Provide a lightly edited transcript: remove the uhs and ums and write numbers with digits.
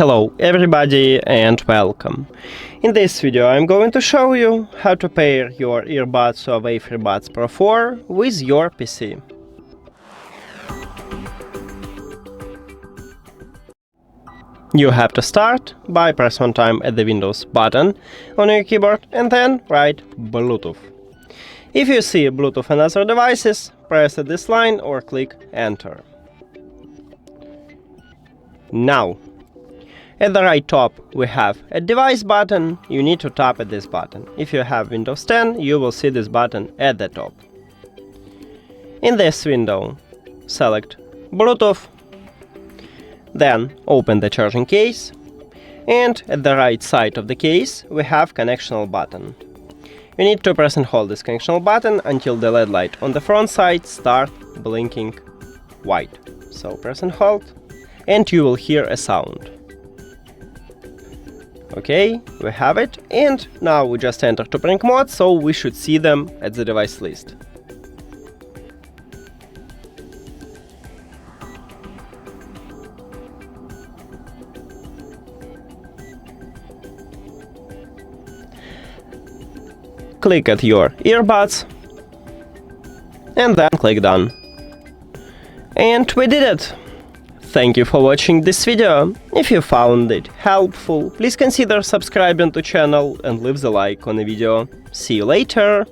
Hello everybody and welcome. In this video I'm going to show you how to pair your earbuds HUAWEI FreeBuds Pro 4 with your PC. You have to start by press one time at the Windows button on your keyboard and then write Bluetooth. If you see Bluetooth and other devices, press this line or click Enter. Now, at the right top we have a device button. You need to tap at this button. If you have Windows 10, you will see this button at the top. In this window, select Bluetooth, then open the charging case, and at the right side of the case we have connectional button. You need to press and hold this connectional button until the LED light on the front side starts blinking white. So press and hold, and you will hear a sound. Okay, we have it, and now we just enter to bring mode, so we should see them at the device list. Click at your earbuds and then click Done. And we did it! Thank you for watching this video. If you found it helpful, please consider subscribing to the channel and leave the like on the video. See you later!